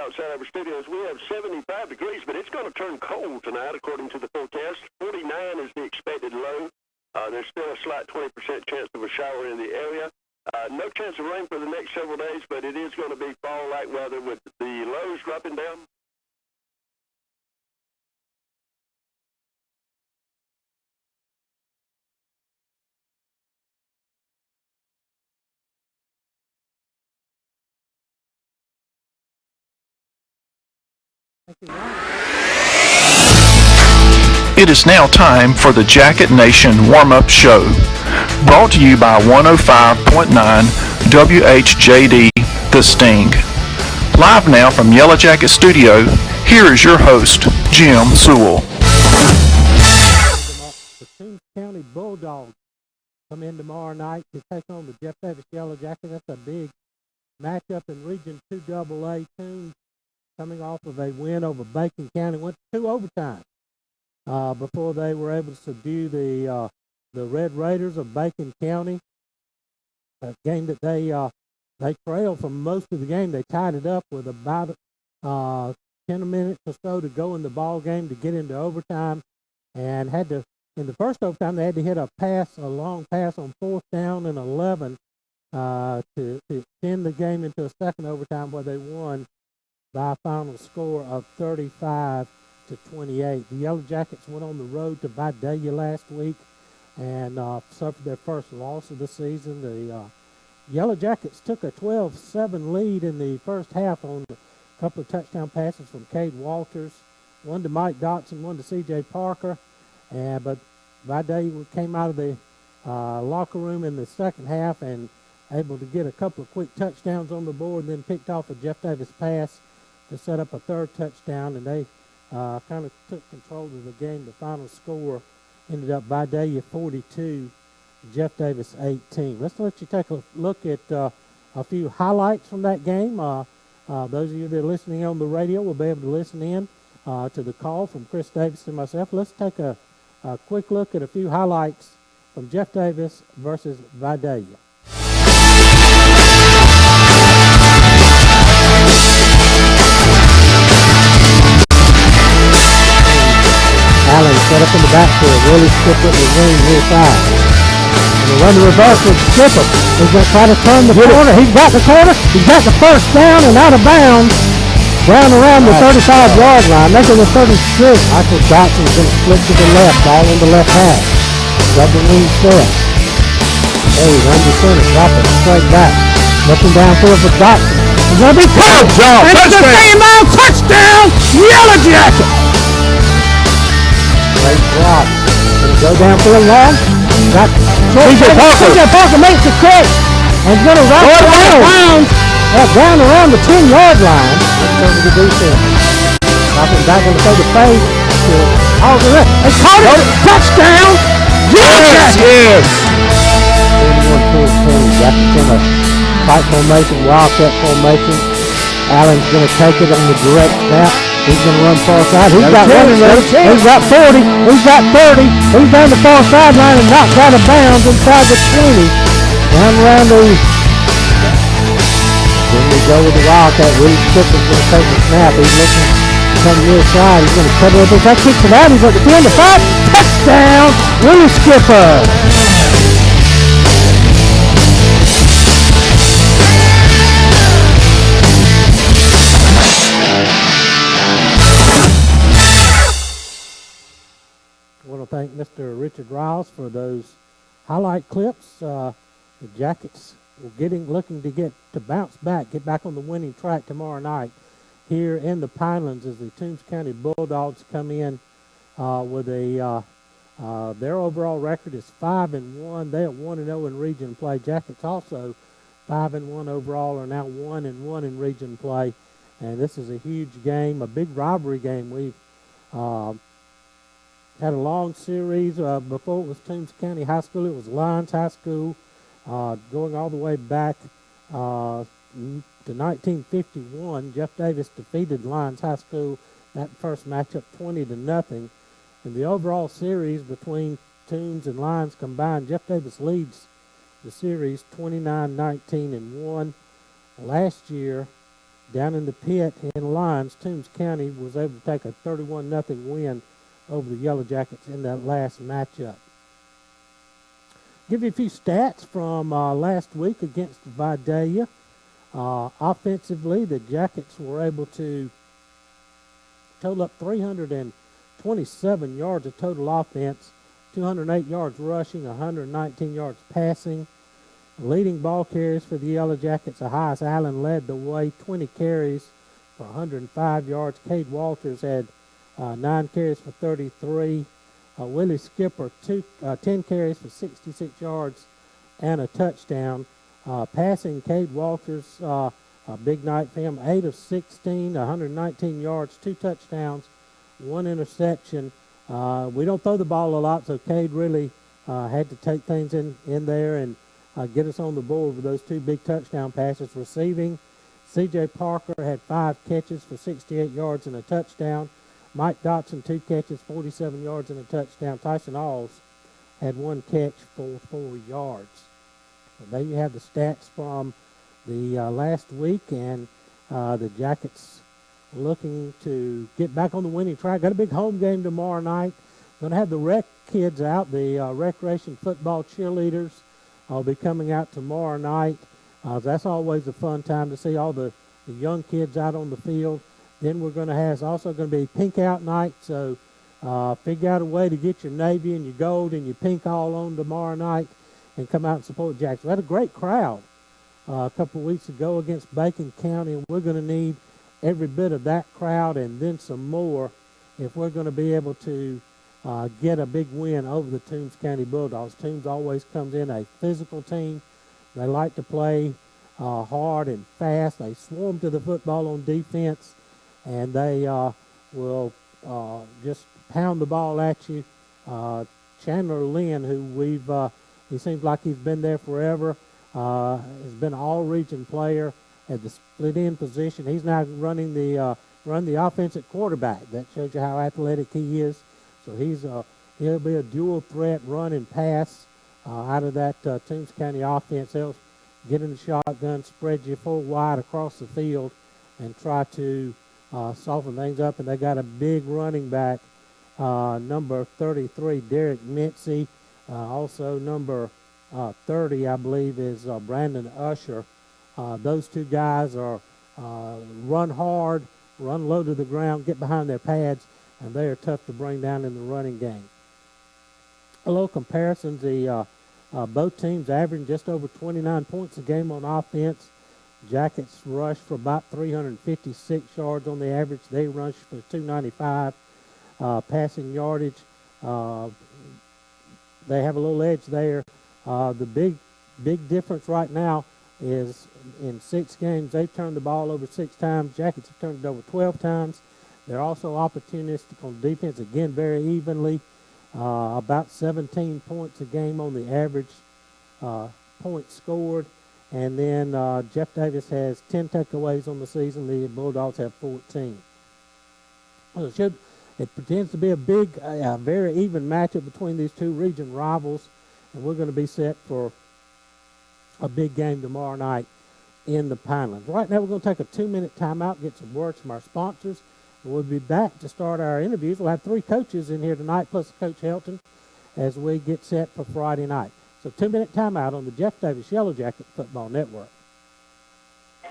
outside our studios. We have 75 degrees, but it's going to turn cold tonight, according to the forecast. 49 is the expected low. There's still a slight 20% chance of a shower in the area. No chance of rain for the next several days, but it is going to be fall-like weather with the lows dropping down. It is now time for the Jacket Nation Warm-Up Show, brought to you by 105.9 WHJD The Sting. Live now from Yellow Jacket Studio, here is your host, Jim Sewell. The Toombs County Bulldogs come in tomorrow night to take on the Jeff Davis Yellow Jackets. That's a big matchup in Region 2AA. Toombs coming off of a win over Bacon County, went to 2 overtimes before they were able to subdue the Red Raiders of Bacon County. A game that they trailed for most of the game. They tied it up with about 10 minutes or so to go in the ball game to get into overtime, and had to, in the first overtime, they had to hit a long pass on 4th down and 11 to end the game into a second overtime where they won by a final score of 35-28. The Yellow Jackets went on the road to Vidalia last week and suffered their first loss of the season. The Yellow Jackets took a 12-7 lead in the first half on a couple of touchdown passes from Cade Walters, one to Mike Dotson, one to C.J. Parker. But Vidalia came out of the locker room in the second half and able to get a couple of quick touchdowns on the board, and then picked off a Jeff Davis pass to set up a third touchdown, and they kind of took control of the game. The final score ended up Vidalia 42, Jeff Davis 18. Let's let you take a look at a few highlights from that game. Those of you that are listening on the radio will be able to listen in to the call from Chris Davis and myself. Let's take a quick look at a few highlights from Jeff Davis versus Vidalia. Allen set up in the backfield. Willie Skipper with wing near side. And the run to reverse with Skipper. He's going to try to turn the corner. He's got the corner. He's got the first down and out of bounds. Down around the 35-yard line. Making the 36. Michael Dotson's going to split to the left. All in the left half. Double wing set. Hayes under center. Drop it straight back. Looking downfield for Dotson. He's going to be caught. And it's a game-out touchdown. Yellow Jackets. Great drop. Gonna go downfield long. Got C.J. Parker makes the catch and going to run out of bounds down around the 10-yard line. Let's over the defense. Dropping back on the third face. All the rest. They caught it. Touchdown. Yes. 31-14. Jackets in a tight formation, wildcat formation. Allen's going to take it on the direct snap. He's going to run far side. He's got running room. He's got 40. He's got 30. He's down the far sideline and knocked out of bounds inside the 20. Down around the... Then we go with the Wildcat. Willie Skipper's going to take the snap. He's looking to come near side. He's going to cover up his head. Kicks it out. He's at the 10, the 5. Touchdown, Willie Skipper. I want to thank Mr. Richard Riles for those highlight clips. The Jackets are looking to bounce back, get back on the winning track tomorrow night here in the Pinelands as the Toombs County Bulldogs come in with their overall record is 5-1. They are 1-0 in region play. Jackets also 5-1 overall, are now 1-1 in region play, and this is a huge game, a big rivalry game. We've had a long series. Before it was Toombs County High School, it was Lyons High School, going all the way back to 1951. Jeff Davis defeated Lyons High School that first matchup 20-0. In the overall series between Toombs and Lyons combined, Jeff Davis leads the series 29-19-1. Last year, down in the pit in Lyons, Toombs County was able to take a 31-0 win over the Yellow Jackets in that last matchup. Give you a few stats from last week against Vidalia. Offensively, the Jackets were able to total up 327 yards of total offense, 208 yards rushing, 119 yards passing. Leading ball carries for the Yellow Jackets, Ahias Allen led the way, 20 carries for 105 yards. Cade Walters had 9 carries for 33. Willie Skipper, 10 carries for 66 yards and a touchdown. Passing, Cade Walters, a big night for him, 8 of 16, 119 yards, 2 touchdowns, 1 interception. We don't throw the ball a lot, so Cade really had to take things in there and get us on the board with those 2 big touchdown passes. Receiving, C.J. Parker had 5 catches for 68 yards and a touchdown. Mike Dotson, 2 catches, 47 yards and a touchdown. Tyson Alls had 1 catch for 4 yards. So there you have the stats from the last week, and the Jackets looking to get back on the winning track. Got a big home game tomorrow night. Going to have the rec kids out, the recreation football cheerleaders. I'll be coming out tomorrow night. That's always a fun time to see all the young kids out on the field. Then we're going to have, it's also going to be pink out night, so figure out a way to get your navy and your gold and your pink all on tomorrow night and come out and support Jackson. We had a great crowd a couple of weeks ago against Bacon County, and we're going to need every bit of that crowd and then some more if we're going to be able to get a big win over the Toombs County Bulldogs. Toombs always comes in a physical team. They like to play hard and fast. They swarm to the football on defense, and they will just pound the ball at you. Chandler Lynn, who he seems like he's been there forever, has been an all-region player at the split-end position. He's now running the offense at quarterback. That shows you how athletic he is. So he'll be a dual threat run and pass out of that Toombs County offense. They'll get in the shotgun, spread you full wide across the field, and try to soften things up. And they got a big running back, number 33, Derek Mincy. Also number 30, I believe, is Brandon Usher. Those 2 guys are run hard, run low to the ground, get behind their pads, and they are tough to bring down in the running game. A little comparisons, both teams averaging just over 29 points a game on offense. Jackets rush for about 356 yards on the average. They rush for 295. Passing yardage, they have a little edge there. The big difference right now is in 6 games, they've turned the ball over 6 times. Jackets have turned it over 12 times. They're also opportunistic on defense, again, very evenly. About 17 points a game on the average points scored. And then Jeff Davis has 10 takeaways on the season. The Bulldogs have 14. Well, it pretends to be a very even matchup between these 2 region rivals. And we're going to be set for a big game tomorrow night in the Pinelands. Right now, we're going to take a 2-minute timeout, get some words from our sponsors. And we'll be back to start our interviews. We'll have 3 coaches in here tonight, plus Coach Helton, as we get set for Friday night. So 2-minute timeout on the Jeff Davis Yellow Jacket Football Network.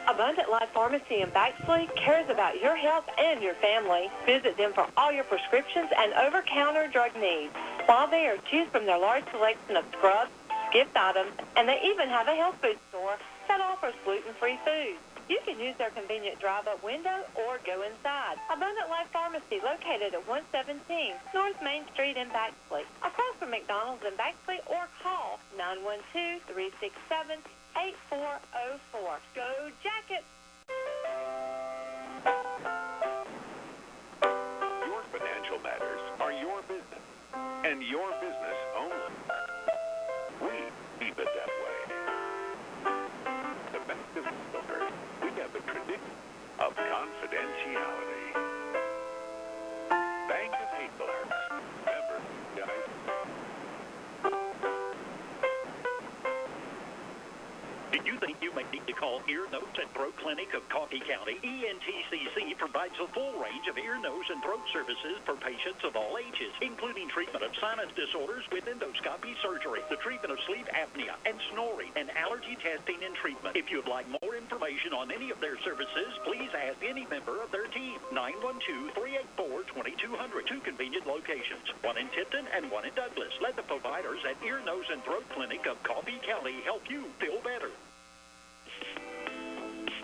Abundant Life Pharmacy in Baxley cares about your health and your family. Visit them for all your prescriptions and over-counter drug needs. While there, choose from their large selection of scrubs, gift items, and they even have a health food store that offers gluten-free foods. You can use their convenient drive-up window or go inside. Abundant Life Pharmacy, located at 117 North Main Street in Baxley, across from McDonald's in Baxley, or call 912-367-8404. Go Jackets! Your financial matters are your business, and your business only. We keep it that way. The Bank of Hazelhurst, we have the tradition of confidentiality. Bank of Hazelhurst, member, guys. Did you think you may need to call Ear, Nose, and Throat Clinic of Coffee County? ENTCC provides a full range of ear, nose, and throat services for patients of all ages, including treatment of sinus disorders with endoscopy surgery, the treatment of sleep apnea and snoring, and allergy testing and treatment. If you would like more information on any of their services, please ask any member of their team. 912-384-2200. Two convenient locations, one in Tipton and one in Douglas. Let the providers at Ear, Nose, and Throat Clinic of Coffee County help you feel better.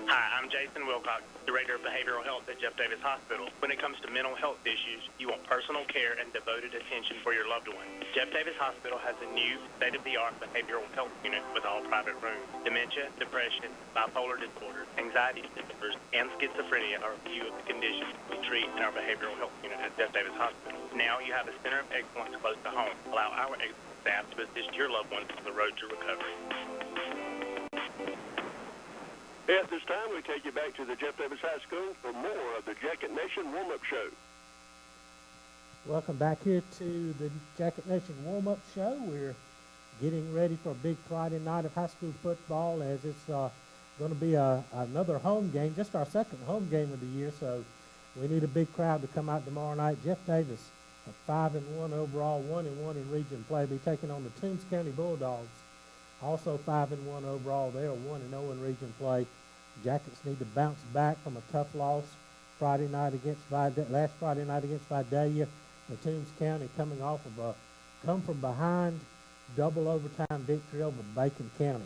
Hi, I'm Jason Wilcox, Director of Behavioral Health at Jeff Davis Hospital. When it comes to mental health issues, you want personal care and devoted attention for your loved one. Jeff Davis Hospital has a new state-of-the-art behavioral health unit with all private rooms. Dementia, depression, bipolar disorder, anxiety disorders, and schizophrenia are a few of the conditions we treat in our behavioral health unit at Jeff Davis Hospital. Now you have a center of excellence close to home. Allow our excellent staff to assist your loved ones on the road to recovery. At this time, we take you back to the Jeff Davis High School for more of the Jacket Nation Warm-Up Show. Welcome back here to the Jacket Nation Warm-Up Show. We're getting ready for a big Friday night of high school football, as it's going to be another home game, just our second home game of the year, so we need a big crowd to come out tomorrow night. Jeff Davis, 5-1 overall, 1-1 in region play, be taking on the Toombs County Bulldogs. Also 5-1 overall. They are 1-0 in region play. Jackets need to bounce back from a tough loss last Friday night against Vidalia. The Toombs County coming off of a come-from-behind double overtime victory over Bacon County.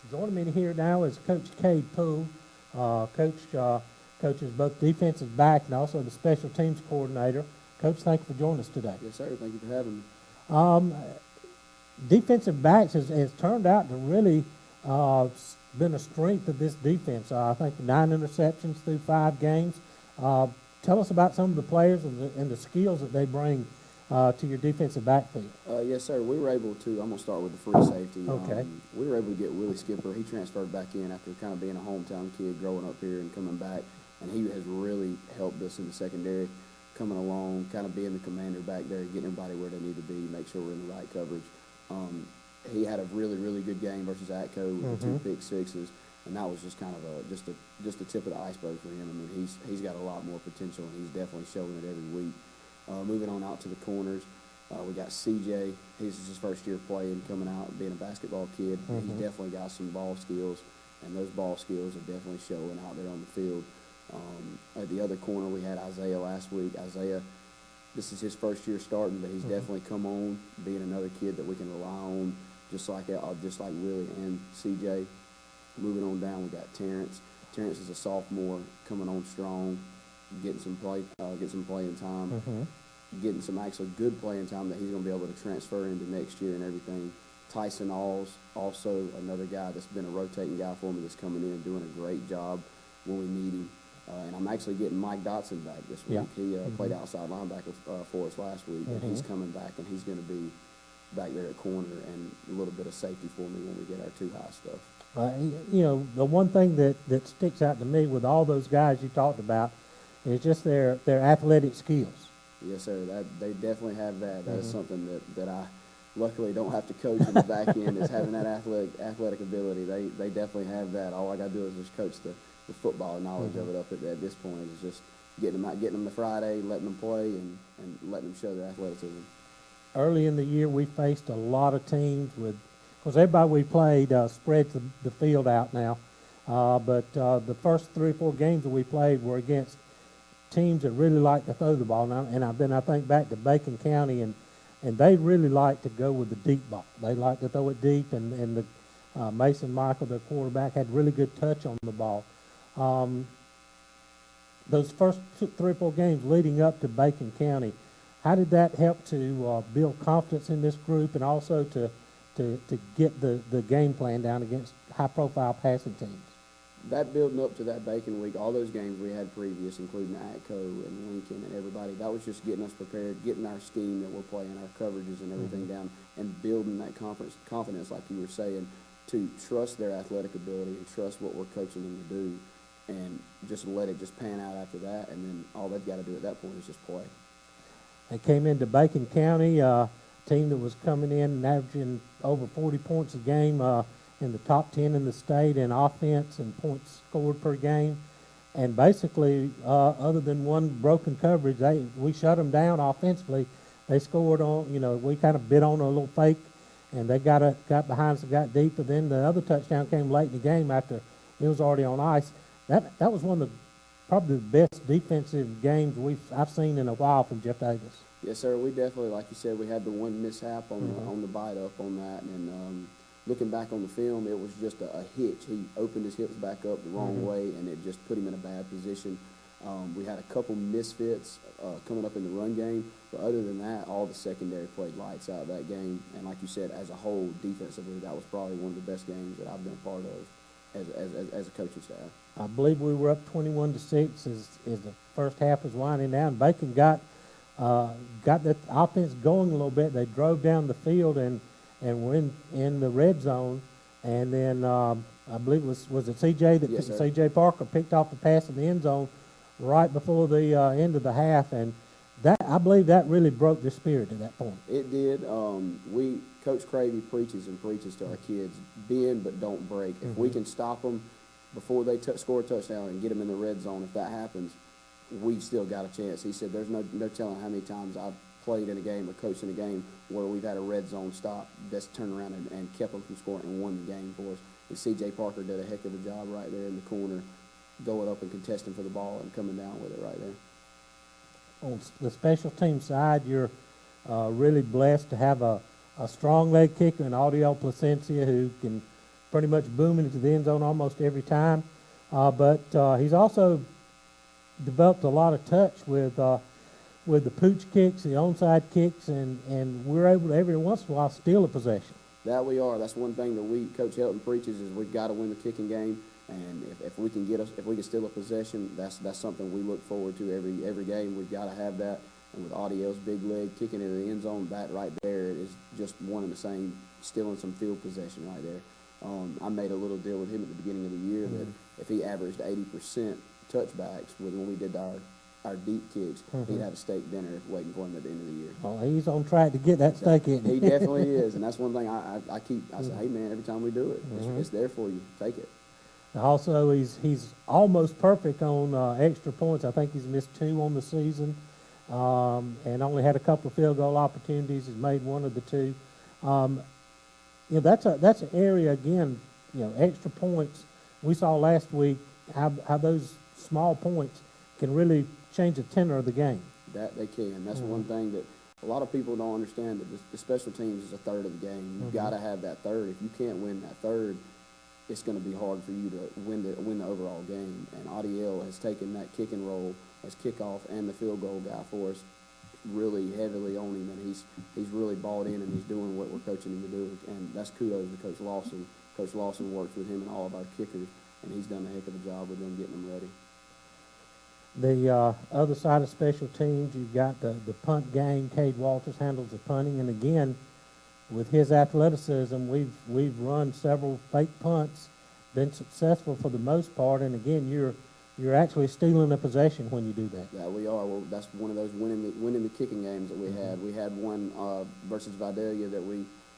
Joining me here now is Coach Cade Poole. Coaches both defensive back and also the special teams coordinator. Coach, thank you for joining us today. Yes, sir. Thank you for having me. Defensive backs has turned out to really been a strength of this defense. I think 9 interceptions through 5 games. Tell us about some of the players and the skills that they bring to your defensive backfield. Yes, sir. We were able to, I'm going to start with the free safety. Okay. We were able to get Willie Skipper. He transferred back in after kind of being a hometown kid, growing up here and coming back. And he has really helped us in the secondary, coming along, kind of being the commander back there, getting everybody where they need to be, make sure we're in the right coverage. He had a really, really good game versus Atco with the 2 pick sixes, and that was just kind of just a tip of the iceberg for him. I mean, he's got a lot more potential, and he's definitely showing it every week. Moving on out to the corners, we got CJ. He's his first year playing, coming out and being a basketball kid. He's definitely got some ball skills, and those ball skills are definitely showing out there on the field. At the other corner, we had Isaiah last week. Isaiah, this is his first year starting, but he's definitely come on, being another kid that we can rely on, just like Willie and CJ. Moving on down, we got Terrence. Terrence is a sophomore, coming on strong, getting some playing time, getting some actual good playing time that he's going to be able to transfer into next year and everything. Tyson Alls, also another guy that's been a rotating guy for me, that's coming in and doing a great job when we need him. And I'm actually getting Mike Dotson back this week. He played outside linebacker for us last week, and he's coming back, and he's going to be back there at corner and a little bit of safety for me when we get our 2 high stuff. You know, the one thing that sticks out to me with all those guys you talked about is just their athletic skills. Yes, sir. They definitely have that. That is something that I luckily don't have to coach in the back end, is having that athletic ability. They definitely have that. All I got to do is just coach the football knowledge of it up at this point, is just getting them out, getting them to Friday, letting them play, and letting them show their athleticism. Early in the year, we faced a lot of teams because everybody we played spreads the field out now. But the first 3 or 4 games that we played were against teams that really like to throw the ball. Now, and then I think back to Bacon County, and they really like to go with the deep ball. They like to throw it deep, and the Mason Michael, their quarterback, had really good touch on the ball. Those first 3 or 4 games leading up to Bacon County, how did that help to build confidence in this group, and also to get the game plan down against high-profile passing teams? That building up to that Bacon week, all those games we had previous, including Atco and Lincoln and everybody, that was just getting us prepared, getting our scheme that we're playing, our coverages and everything down, and building that confidence, like you were saying, to trust their athletic ability and trust what we're coaching them to do, and just let it just pan out after that, and then all they've got to do at that point is just play. They came into Bacon County, a team that was coming in and averaging over 40 points a game. in the top 10 in the state in offense and points scored per game. And basically, other than one broken coverage, we shut them down offensively. They scored on, we kind of bit on a little fake, and they got behind us and got deep. But then the other touchdown came late in the game after it was already on ice. That was one of the probably the best defensive games I've seen in a while from Jeff Davis. Yes, sir. We definitely, like you said, we had the one mishap on the bite up on that, and looking back on the film, it was just a hitch. He opened his hips back up the wrong way, and it just put him in a bad position. We had a couple misfits coming up in the run game, but other than that, all the secondary played lights out that game. And like you said, as a whole, defensively, that was probably one of the best games that I've been a part of as a coaching staff. I believe we were up 21-6 as the first half was winding down. Bacon got the offense going a little bit. They drove down the field and were in the red zone, and then I believe was it CJ that yes, CJ Parker picked off the pass in the end zone right before the end of the half, and that I believe that really broke the spirit at that point. It did. Coach Cravey preaches to our kids, bend but don't break. If we can stop them before they score a touchdown and get them in the red zone, if that happens, we've still got a chance. He said there's no telling how many times I've played in a game or coached in a game where we've had a red zone stop that's turned around and kept them from scoring and won the game for us. And C.J. Parker did a heck of a job right there in the corner, going up and contesting for the ball and coming down with it right there. On the special team side, you're really blessed to have a strong leg kicker in Audiel Placencia who can pretty much boom into the end zone almost every time. But he's also developed a lot of touch with the pooch kicks, the onside kicks, and we're able to every once in a while steal a possession. That we are. That's one thing that Coach Helton preaches is we've got to win the kicking game, and if we can steal a possession, that's something we look forward to every game. We've got to have that. And with Audiel's big leg kicking into the end zone, that right there is just one and the same, stealing some field possession right there. I made a little deal with him at the beginning of the year that if he averaged 80% touchbacks when we did our deep kicks, he'd have a steak dinner waiting for him at the end of the year. Well, he's on track to get that steak in. He definitely is, and that's one thing I say, hey man, every time we do it, it's there for you. Take it. Also, he's almost perfect on extra points. I think he's missed 2 on the season, and only had a couple of field goal opportunities. He's made 1 of the 2. That's an area again. Extra points. We saw last week how those small points can really change the tenor of the game. That they can. That's one thing that a lot of people don't understand, that the special teams is a third of the game. You've got to have that third. If you can't win that third, it's going to be hard for you to win the overall game. And Audiel has taken that kicking role as kickoff and the field goal guy for us really heavily on him, and he's really bought in, and he's doing what we're coaching him to do. And that's kudos to Coach Lawson. Coach Lawson works with him and all of our kickers, and he's done a heck of a job with them, getting them ready. The other side of special teams, you've got the punt game. Cade Walters handles the punting, and again, with his athleticism, we've run several fake punts, been successful for the most part. And again, you're actually stealing a possession when you do that. Yeah, we are. Well, that's one of those winning the kicking games that we had. We had one versus Vidalia that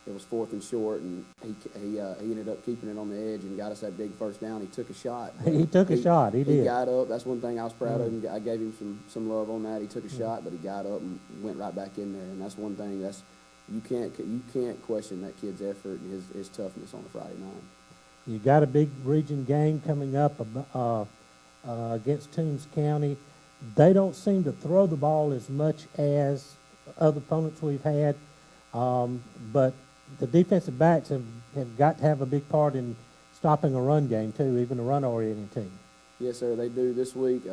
it was 4th and short, and he ended up keeping it on the edge and got us that big first down. He took a shot. He took a shot. He did. He got up. That's one thing I was proud of him. I gave him some love on that. He took a shot, but he got up and went right back in there. And that's one thing you can't question that kid's effort and his toughness on a Friday night. You got a big region game coming up against Toombs County. They don't seem to throw the ball as much as other opponents we've had, but the defensive backs have got to have a big part in stopping a run game too, even a run-oriented team. Yes, sir, they do. This week,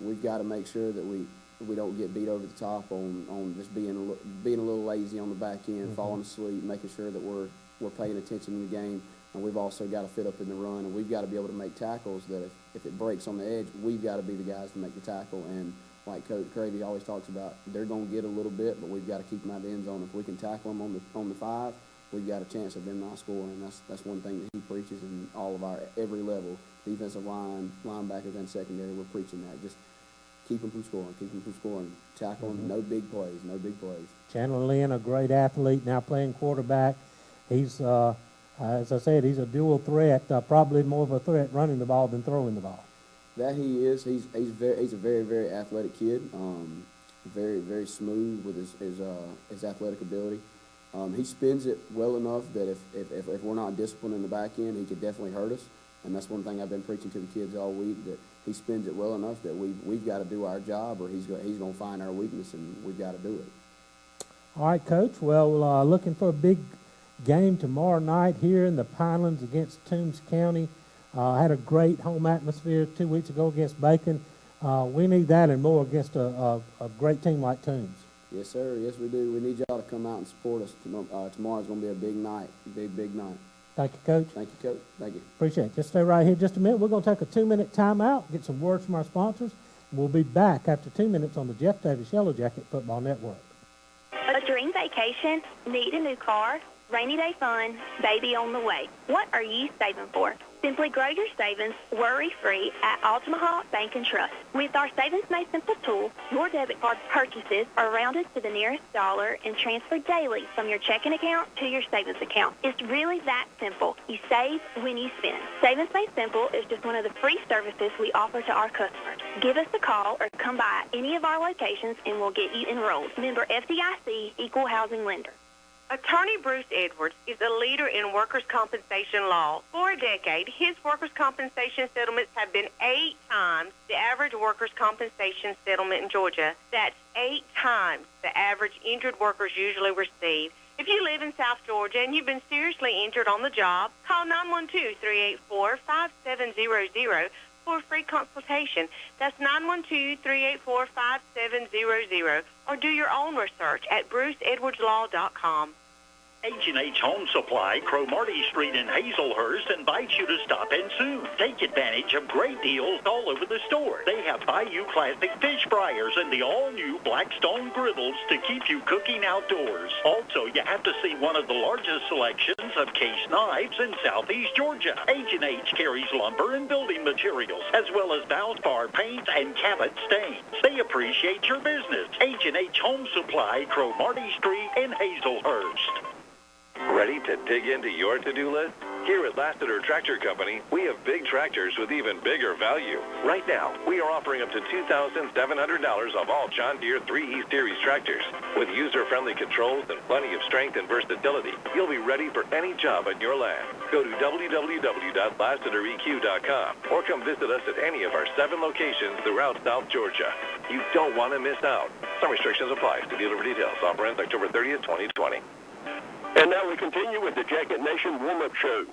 we've got to make sure that we don't get beat over the top on just being a little lazy on the back end, falling asleep, making sure that we're paying attention in the game. And we've also got to fit up in the run, and we've got to be able to make tackles that if it breaks on the edge, we've got to be the guys to make the tackle. And like Coach Cravey always talks about, they're going to get a little bit, but we've got to keep them out of the end zone. If we can tackle them on the 5, we've got a chance of them not scoring. That's one thing that he preaches in all of our every level, defensive line, linebackers, and secondary. We're preaching that. Just keep them from scoring, tackle them, no big plays. Chandler Lynn, a great athlete, now playing quarterback. He's As I said, he's a dual threat, probably more of a threat running the ball than throwing the ball. That he is. He's a very, very athletic kid. Very, very smooth with his athletic ability. He spins it well enough that if we're not disciplined in the back end, he could definitely hurt us. And that's one thing I've been preaching to the kids all week, that he spins it well enough that we've got to do our job, or he's going to find our weakness, and we've got to do it. All right, Coach. Well, looking for a big game tomorrow night here in the Pinelands against Toombs County. Had a great home atmosphere 2 weeks ago against Bacon. We need that and more against a great team like Toombs. Yes, sir. Yes, we do. We need y'all to come out and support us. Tomorrow's going to be a big night, big night. Thank you, Coach. Thank you, Coach. Thank you. Appreciate it. Just stay right here just a minute. We're going to take a 2-minute timeout, get some words from our sponsors. We'll be back after 2 minutes on the Jeff Davis Yellow Jacket Football Network. A dream vacation, need a new car, rainy day fun, baby on the way. What are you saving for? Simply grow your savings worry-free at Altamaha Bank and Trust. With our Savings Made Simple tool, your debit card purchases are rounded to the nearest dollar and transferred daily from your checking account to your savings account. It's really that simple. You save when you spend. Savings Made Simple is just one of the free services we offer to our customers. Give us a call or come by any of our locations and we'll get you enrolled. Member FDIC, Equal Housing Lender. Attorney Bruce Edwards is a leader in workers' compensation law. For a decade, his workers' compensation settlements have been 8 times the average workers' compensation settlement in Georgia. That's 8 times the average injured workers usually receive. If you live in South Georgia and you've been seriously injured on the job, call 912-384-5700 for a free consultation. That's 912-384-5700, or do your own research at bruceedwardslaw.com. H&H Home Supply, Cromartie Street in Hazelhurst invites you to stop in soon. Take advantage of great deals all over the store. They have Bayou Classic fish fryers and the all-new Blackstone griddles to keep you cooking outdoors. Also, you have to see one of the largest selections of case knives in southeast Georgia. H&H carries lumber and building materials, as well as Valspar paints and Cabot stains. They appreciate your business. H&H Home Supply, Cromartie Street in Hazelhurst. Ready to dig into your to-do list? Here at Lassiter Tractor Company, we have big tractors with even bigger value. Right now, we are offering up to $2,700 off all John Deere 3E Series tractors. With user-friendly controls and plenty of strength and versatility, you'll be ready for any job on your land. Go to www.lassitereq.com or come visit us at any of our 7 locations throughout South Georgia. You don't want to miss out. Some restrictions apply. See dealer for details. Offer ends October 30th, 2020. And now we continue with the Jacket Nation warm-up show.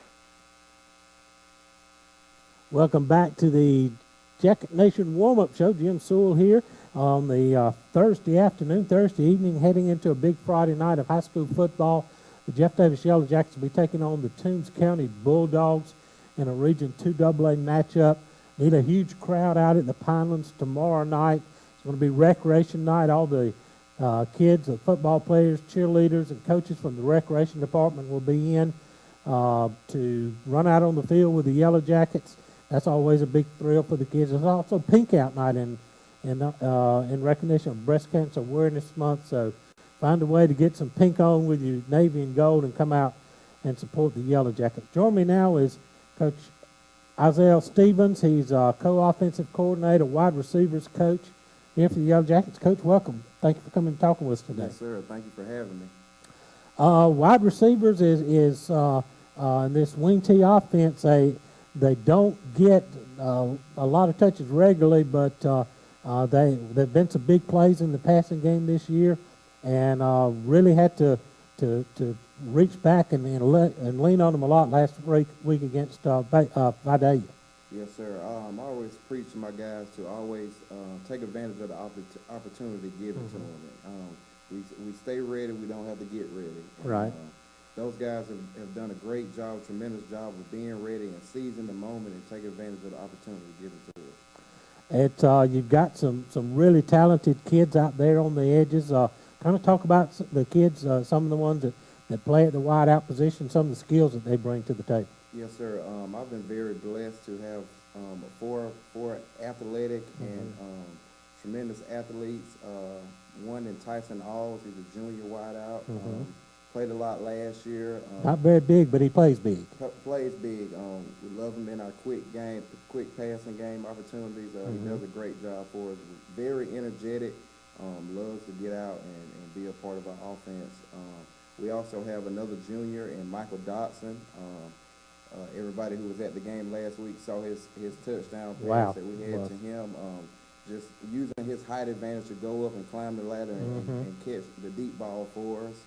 Welcome back to the Jacket Nation warm-up show. Jim Sewell here on the Thursday evening, heading into a big Friday night of high school football. The Jeff Davis Yellow Jackets will be taking on the Toombs County Bulldogs in a Region 2AA matchup. Need a huge crowd out at the Pinelands tomorrow night. It's going to be recreation night. All the kids, the football players, cheerleaders, and coaches from the recreation department will be in to run out on the field with the Yellow Jackets. That's always a big thrill for the kids. There's also Pink Out Night in recognition of Breast Cancer Awareness Month. So find a way to get some pink on with your navy and gold and come out and support the Yellow Jackets. Join me now is Coach Isaiah Stevens. He's co-offensive coordinator, wide receivers coach here for the Yellow Jackets. Coach, welcome. Thank you for coming and talking with us today. Yes, sir. Thank you for having me. Wide receivers is in this wing T offense. They don't get a lot of touches regularly, but there've been some big plays in the passing game this year, and really had to reach back and lean on them a lot last week against Vidalia. Yes, sir. I always preach to my guys to always take advantage of the opportunity given to them. We stay ready. We don't have to get ready. Right. Those guys have done a great job, tremendous job of being ready and seizing the moment and taking advantage of the opportunity given to us. You've got some really talented kids out there on the edges. Kind of talk about the kids, some of the ones that play at the wide out position, some of the skills that they bring to the table. Yes, sir. I've been very blessed to have four athletic and tremendous athletes. One in Tyson Alls, he's a junior wideout. played a lot last year. Not very big, but he plays big. Plays big. We love him in our quick passing game opportunities. He does a great job for us. Very energetic. Loves to get out and be a part of our offense. We also have another junior in Michael Dotson. Everybody who was at the game last week saw his touchdown pass that we had to him. Just using his height advantage to go up and climb the ladder and catch the deep ball for us.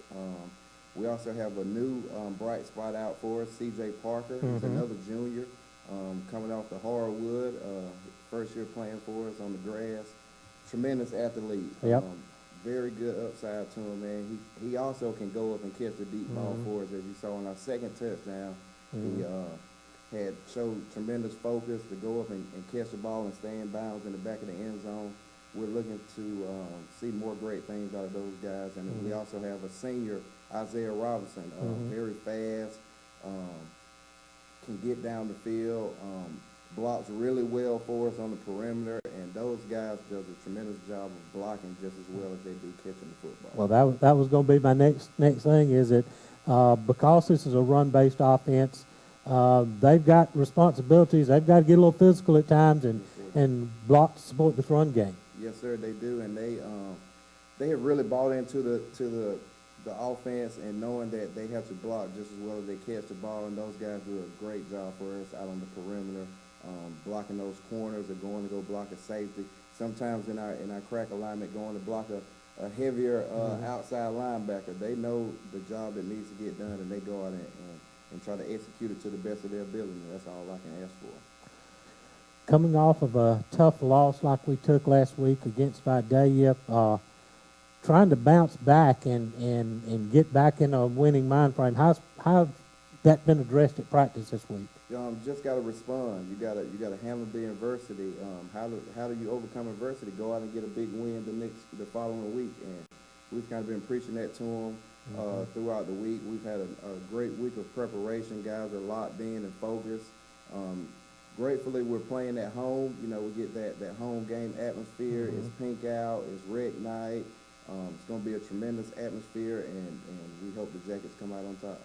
We also have a new bright spot out for us, C.J. Parker. He's another junior coming off the hardwood, first year playing for us on the grass. Tremendous athlete. Yep. Very good upside to him, man. He also can go up and catch the deep ball for us, as you saw on our second touchdown. He had showed tremendous focus to go up and catch the ball and stay in bounds in the back of the end zone. We're looking to see more great things out of those guys. And we also have a senior, Isaiah Robinson, very fast, can get down the field, blocks really well for us on the perimeter, and those guys does a tremendous job of blocking just as well as they do catching the football. Well, that was going to be my next thing, is that because this is a run-based offense, they've got responsibilities. They've got to get a little physical at times and block to support this run game. Yes, sir, they do, and they have really bought into the offense and knowing that they have to block just as well as they catch the ball, and those guys do a great job for us out on the perimeter, blocking those corners or going to go block a safety. Sometimes in our crack alignment, going to block a heavier outside linebacker. They know the job that needs to get done, and they go out and try to execute it to the best of their ability. That's all I can ask for. Coming off of a tough loss like we took last week against Vidalia, trying to bounce back and get back in a winning mind frame. How's that been addressed at practice this week? Just got to respond. You got to handle the adversity. How do you overcome adversity? Go out and get a big win the following week. And we've kind of been preaching that to them throughout the week. We've had a great week of preparation. Guys are locked in and focused. Gratefully, we're playing at home. You know, we get that home game atmosphere. It's pink out. It's red night. It's going to be a tremendous atmosphere, and we hope the Jackets come out on top.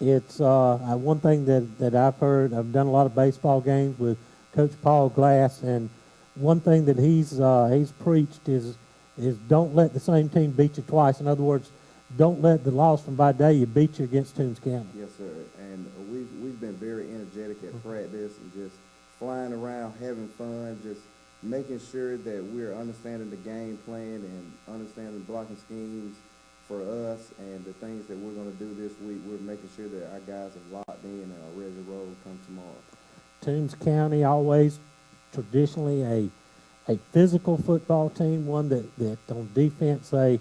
It's one thing that I've heard. I've done a lot of baseball games with Coach Paul Glass, and one thing that he's preached is don't let the same team beat you twice. In other words, don't let the loss from Vidalia beat you against Toombs County. Yes, sir. And we've been very energetic at practice and just flying around, having fun, just making sure that we're understanding the game plan and understanding blocking schemes for us and the things that we're going to do this week. We're making sure that our guys are locked in and are ready to roll come tomorrow. Toombs County always traditionally a physical football team, one that on defense they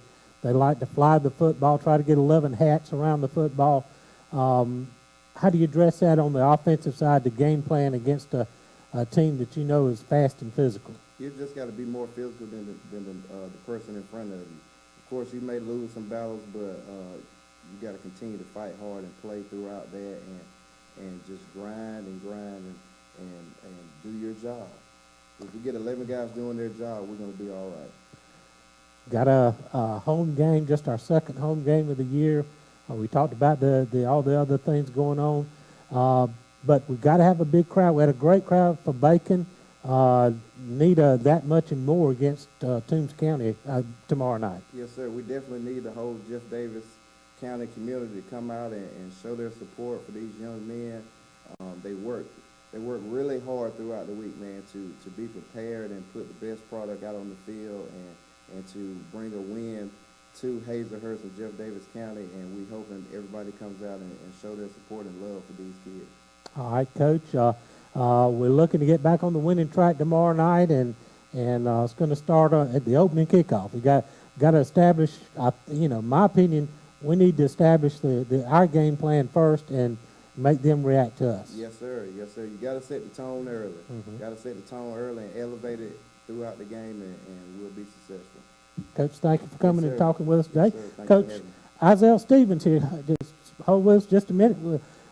like to fly the football, try to get 11 hats around the football. How do you address that on the offensive side, the game plan against a team that you know is fast and physical? You've just got to be more physical than the person in front of you. Of course, you may lose some battles, but you got to continue to fight hard and play throughout that and just grind and do your job. If we get 11 guys doing their job, we're going to be all right. Got a home game, just our second home game of the year. We talked about all the other things going on, but we got to have a big crowd. We had a great crowd for Bacon. Need that much and more against Toombs County tomorrow night. Yes, sir. We definitely need the whole Jeff Davis County community to come out and show their support for these young men. They work really hard throughout the week, man, to be prepared and put the best product out on the field and to bring a win to Hazelhurst and Jeff Davis County, and we hoping everybody comes out and show their support and love for these kids. All right, Coach. We're looking to get back on the winning track tomorrow night, and it's going to start at the opening kickoff. We got to establish. My opinion, we need to establish our game plan first and make them react to us. Yes, sir. Yes, sir. You got to set the tone early. Got to set the tone early and elevate it throughout the game, and we'll be successful. Coach, thank you for coming and talking with us today. Yes, Coach Isaiah Stevens here. Just hold with us just a minute.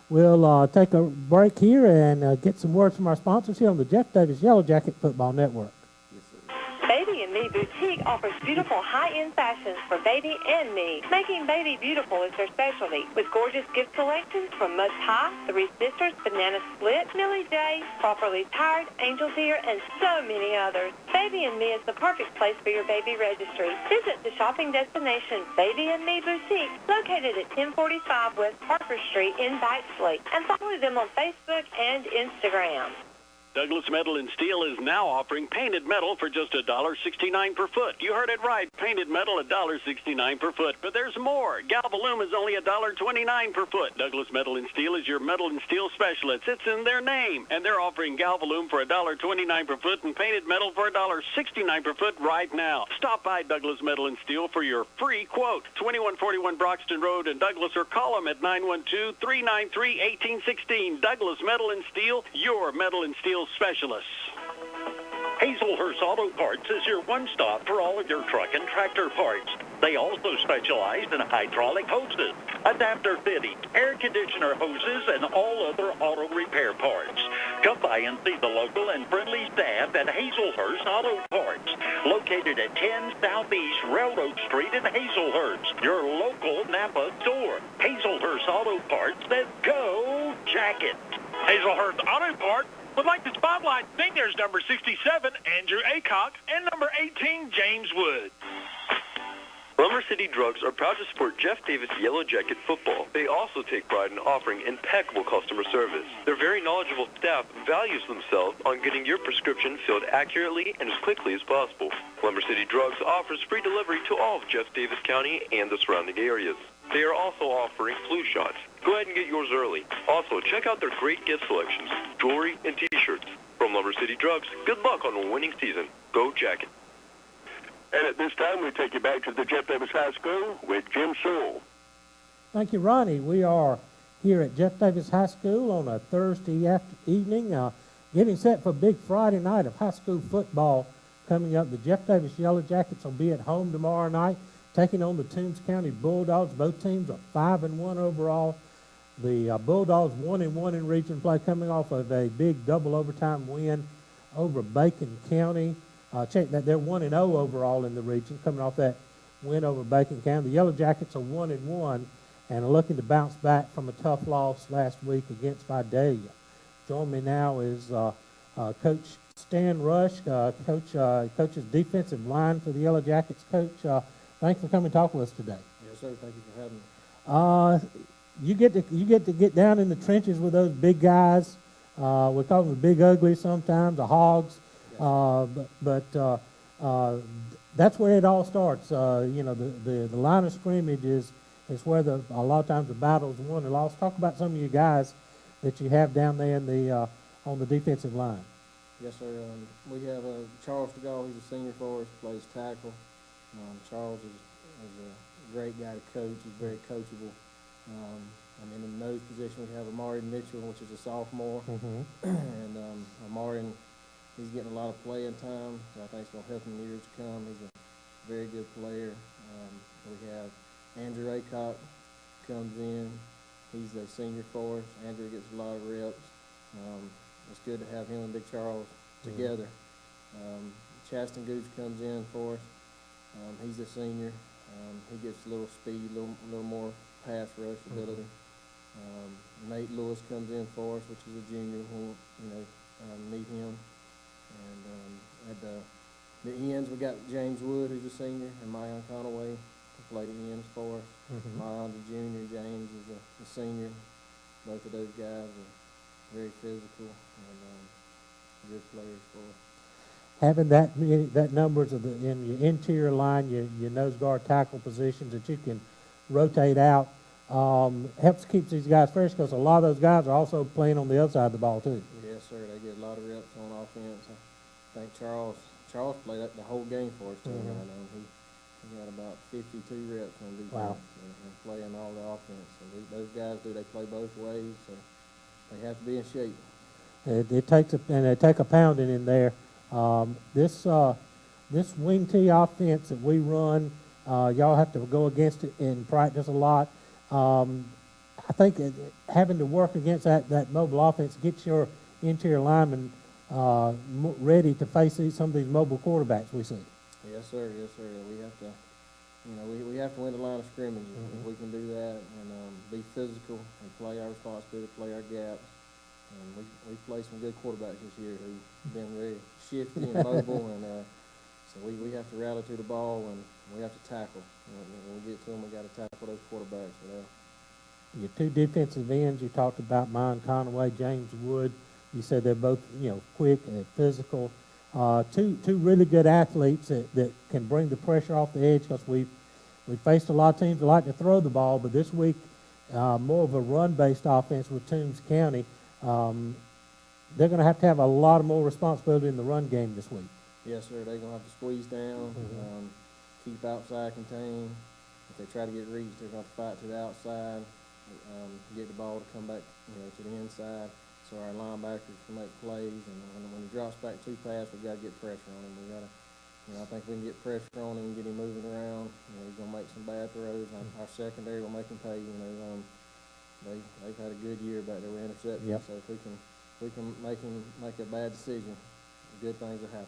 We'll take a break here and get some words from our sponsors here on the Jeff Davis Yellow Jacket Football Network. Yes, sir. Baby and Me Boutique offers beautiful high-end fashions for baby and me. Making baby beautiful is their specialty, with gorgeous gift selections from Mud Pie, Three Sisters, Banana Split, Millie J, Properly Tired, Angel Deer, and so many others. Baby and Me is the perfect place for your baby registry. Visit the shopping destination Baby and Me Boutique, located at 1045 West Harper Street in Baxley, and follow them on Facebook and Instagram. Douglas Metal and Steel is now offering painted metal for just $1.69 per foot. You heard it right. Painted metal, $1.69 per foot. But there's more. Galvalume is only $1.29 per foot. Douglas Metal and Steel is your metal and steel specialist. It's in their name. And they're offering Galvalume for $1.29 per foot and painted metal for $1.69 per foot right now. Stop by Douglas Metal and Steel for your free quote. 2141 Broxton Road in Douglas, or call them at 912-393-1816. Douglas Metal and Steel, your metal and steel specialists. Hazelhurst Auto Parts is your one-stop for all of your truck and tractor parts. They also specialize in hydraulic hoses, adapter fitting, air conditioner hoses, and all other auto repair parts. Come by and see the local and friendly staff at Hazelhurst Auto Parts, located at 10 Southeast Railroad Street in Hazelhurst, your local Napa store. Hazelhurst Auto Parts says go Jacket. Hazelhurst Auto Parts would like to spotlight seniors number 67, Andrew Acock, and number 18, James Wood. Lumber City Drugs are proud to support Jeff Davis Yellow Jacket football. They also take pride in offering impeccable customer service. Their very knowledgeable staff values themselves on getting your prescription filled accurately and as quickly as possible. Lumber City Drugs offers free delivery to all of Jeff Davis County and the surrounding areas. They are also offering flu shots. Go ahead and get yours early. Also, check out their great gift selections, jewelry, and T-shirts. From Lumber City Drugs, good luck on a winning season. Go Jacket. And at this time, we take you back to the Jeff Davis High School with Jim Sewell. Thank you, Ronnie. We are here at Jeff Davis High School on a Thursday evening, getting set for a big Friday night of high school football coming up. The Jeff Davis Yellow Jackets will be at home tomorrow night, taking on the Toombs County Bulldogs. Both teams are 5-1 overall. The Bulldogs 1-1 in region play, coming off of a big double overtime win over Bacon County. Check that, they're 1-0 overall in the region, coming off that win over Bacon County. The Yellow Jackets are 1-1 and are looking to bounce back from a tough loss last week against Vidalia. Joining me now is Coach Stan Rush, coaches defensive line for the Yellow Jackets. Coach, thanks for coming and talk with us today. Yes, sir. Thank you for having me. You get to get down in the trenches with those big guys. We call them the big uglies sometimes, the hogs. But that's where it all starts. The line of scrimmage is where a lot of times the battle's won and lost. Talk about some of you guys that you have down there in the on the defensive line. Yes, sir. We have Charles DeGaul. He's a senior for us, plays tackle. Charles is a great guy to coach. He's very coachable. And then in the nose position, we have Amari Mitchell, which is a sophomore. And Amari, he's getting a lot of playing time, so I think it's going to help him in the years to come. He's a very good player. We have Andrew Acock comes in. He's a senior for us. Andrew gets a lot of reps. It's good to have him and Big Charles together. Chaston Gooch comes in for us. He's a senior. He gets a little speed, a little more pass rush ability. Nate Lewis comes in for us, which is a junior. We'll, meet him. And at the ends, we got James Wood, who's a senior, and Mayan Conaway to play the ends for us. Mayan's a junior. James is a senior. Both of those guys are very physical and good players for us. Having that numbers in your interior line, your nose guard tackle positions that you can rotate out, helps keep these guys fresh, because a lot of those guys are also playing on the other side of the ball too. Yes, sir. They get a lot of reps on offense. I think Charles played the whole game for us too. He had about 52 reps on defense. Wow. and playing all the offense. So those guys they play both ways, so they have to be in shape. It takes they take a pounding in there. This wing tee offense that we run, y'all have to go against it in practice a lot. I think having to work against that mobile offense gets your interior linemen ready to face some of these mobile quarterbacks we see. Yes, sir. Yes, sir. We have to, we have to win the line of scrimmage. If we can do that and be physical and play our responsibility, play our gaps. And we played some good quarterbacks this year who've been very shifty and mobile, and so we have to rally to the ball and we have to tackle. When we get to them, we got to tackle those quarterbacks. Your two defensive ends, you talked about Mine Conaway, James Wood. You said they're both, quick and physical. Two really good athletes that can bring the pressure off the edge, because we faced a lot of teams that like to throw the ball, but this week more of a run-based offense with Toombs County. They're going to have a lot more responsibility in the run game this week. Yes, sir. They're going to have to squeeze down, keep outside contained. If they try to get reached, they're going to have to fight to the outside, get the ball to come back, to the inside, so our linebackers can make plays. And when he drops back too fast, we've got to get pressure on him. We got to, I think we can get pressure on him and get him moving around. He's going to make some bad throws. Our secondary will make him pay. They've had a good year back there with interceptions. Yep. So if we can make him make a bad decision, good things will happen.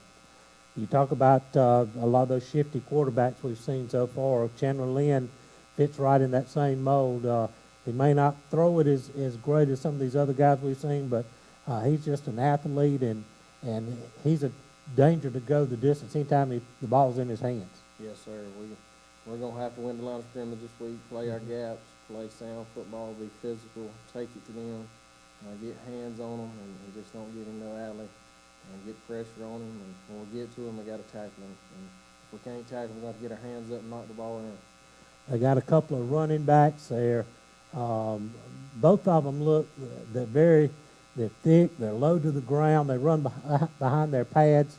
You talk about a lot of those shifty quarterbacks we've seen so far. Chandler Lynn fits right in that same mold. He may not throw it as great as some of these other guys we've seen, but he's just an athlete, and he's a danger to go the distance anytime the ball's in his hands. Yes, sir. We're going to have to win the line of scrimmage this week, play our gaps, play sound football, be physical, take it to them, get hands on them, and just don't get in no alley, and get pressure on them. And when we get to them, we got to tackle them. And if we can't tackle them, we got to get our hands up and knock the ball in. They got a couple of running backs there. Both of them look, they're thick, they're low to the ground, they run behind their pads.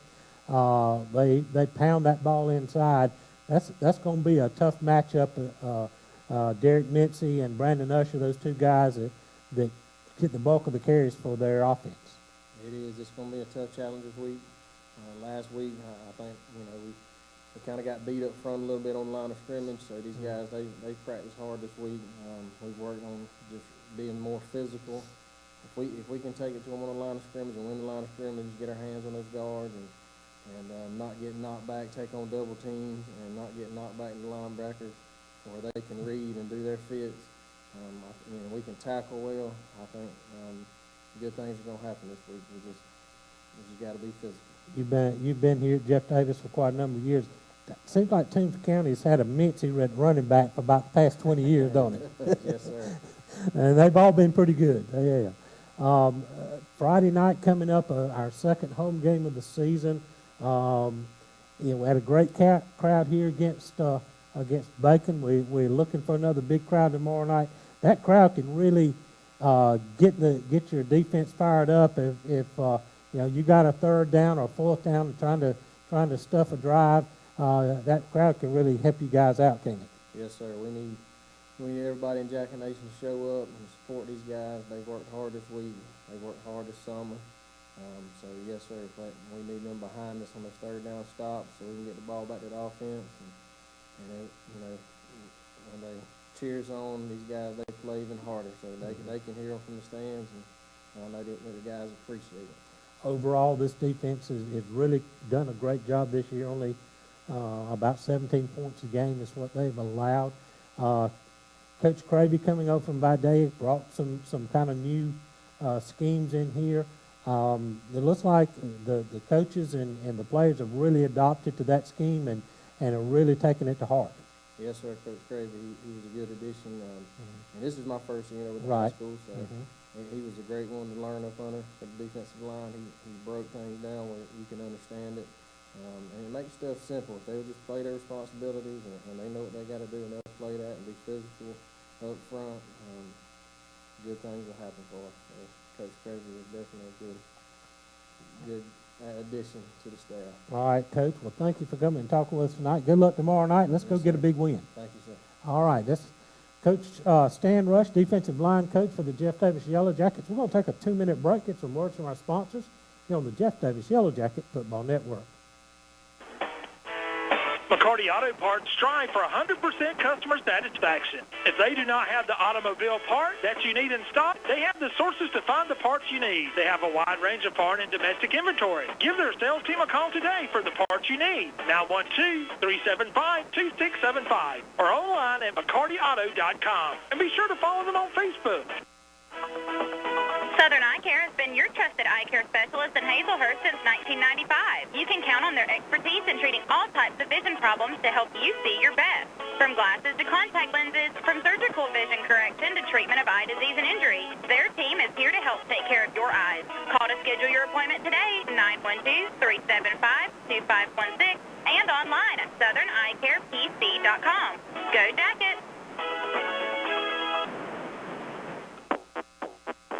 They pound that ball inside. That's going to be a tough matchup. Derek Mincy and Brandon Usher, those two guys that get the bulk of the carries for their offense. It is. It's going to be a tough challenge this week. Last week, I think, we kind of got beat up front a little bit on the line of scrimmage, so these guys, they practiced hard this week. We've worked on just being more physical. If we can take it to them on the line of scrimmage and win the line of scrimmage, get our hands on those guards and not get knocked back, take on double teams, and not get knocked back in the linebackers, where they can read and do their fits. We can tackle well. I think good things are going to happen this week. We just got to be physical. You've been here at Jeff Davis for quite a number of years. It seems like Toombs County has had a Mincy running back for about the past 20 years, don't it? Yes, sir. And they've all been pretty good. Yeah. Friday night coming up, our second home game of the season. We had a great crowd here against Bacon. We're looking for another big crowd tomorrow night. That crowd can really get your defense fired up if you got a third down or fourth down and trying to stuff a drive. That crowd can really help you guys out, can't it? Yes, sir. We need everybody in Jacket Nation to show up and support these guys. They've worked hard this week. They've worked hard this summer. So, yes, sir, we need them behind us on those third down stops so we can get the ball back to the offense. And when they cheers on, these guys, they play even harder so they can hear them from the stands, and I know that the guys appreciate it. Overall, this defense has really done a great job this year. Only about 17 points a game is what they've allowed. Coach Cravey coming over from Vidalia brought some kind of new schemes in here. It looks like the coaches and the players have really adopted to that scheme and are really taking it to heart. Yes, sir. Coach Cravey, he was a good addition. And this is my first year with the right. high school, so he was a great one to learn up under for the defensive line. He broke things down where you can understand it. And it makes stuff simple. If they would just play their responsibilities and they know what they got to do and they'll play that and be physical up front, good things will happen for us. Coach Cravey was definitely a good addition to the staff. All right, Coach. Well, thank you for coming and talking with us tonight. Good luck tomorrow night. Let's go get a big win. Thank you, sir. All right. That's Coach Stan Rush, defensive line coach for the Jeff Davis Yellow Jackets. We're going to take a 2-minute break, get some words from our sponsors here on the Jeff Davis Yellow Jacket Football Network. McCarty Auto Parts strive for 100% customer satisfaction. If they do not have the automobile part that you need in stock, they have the sources to find the parts you need. They have a wide range of foreign and domestic inventory. Give their sales team a call today for the parts you need. 912-375-2675 or online at McCartyAuto.com. And be sure to follow them on Facebook. Southern Eye Care has been your trusted eye care specialist in Hazelhurst since 1995. You can count on their expertise in treating all types of vision problems to help you see your best. From glasses to contact lenses, from surgical vision correction to treatment of eye disease and injury, their team is here to help take care of your eyes. Call to schedule your appointment today, 912-375-2516, and online at SouthernEyeCarePC.com. Go Jackets!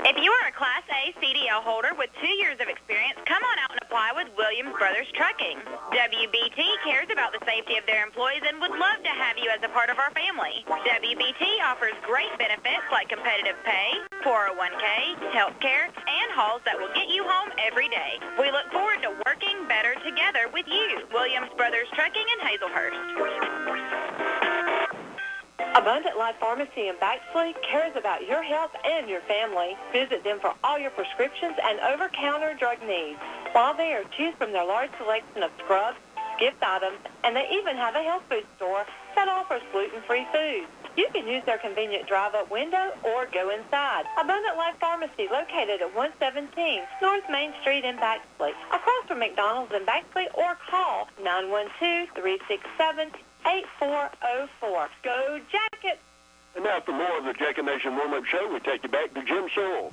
If you are a Class A CDL holder with 2 years of experience, come on out and apply with Williams Brothers Trucking. WBT cares about the safety of their employees and would love to have you as a part of our family. WBT offers great benefits like competitive pay, 401k, health care, and hauls that will get you home every day. We look forward to working better together with you. Williams Brothers Trucking in Hazelhurst. Abundant Life Pharmacy in Baxley cares about your health and your family. Visit them for all your prescriptions and over-counter drug needs. While there, choose from their large selection of scrubs, gift items, and they even have a health food store that offers gluten-free foods. You can use their convenient drive-up window or go inside. Abundant Life Pharmacy, located at 117 North Main Street in Baxley, across from McDonald's in Baxley, or call 912-367-8404. Go Jackets! And now for more of the Jacket Nation Warm-Up Show, we take you back to Jim Sewell.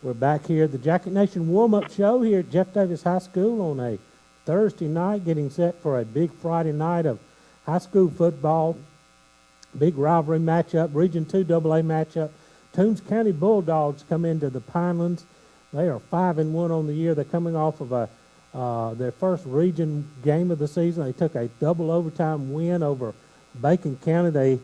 We're back here at the Jacket Nation Warm-Up Show here at Jeff Davis High School on a Thursday night, getting set for a big Friday night of high school football. Big rivalry matchup, Region 2 AA matchup. Toombs County Bulldogs come into the Pinelands. They are 5-1 on the year. They're coming off of their first region game of the season. They took a double overtime win over Bacon County. They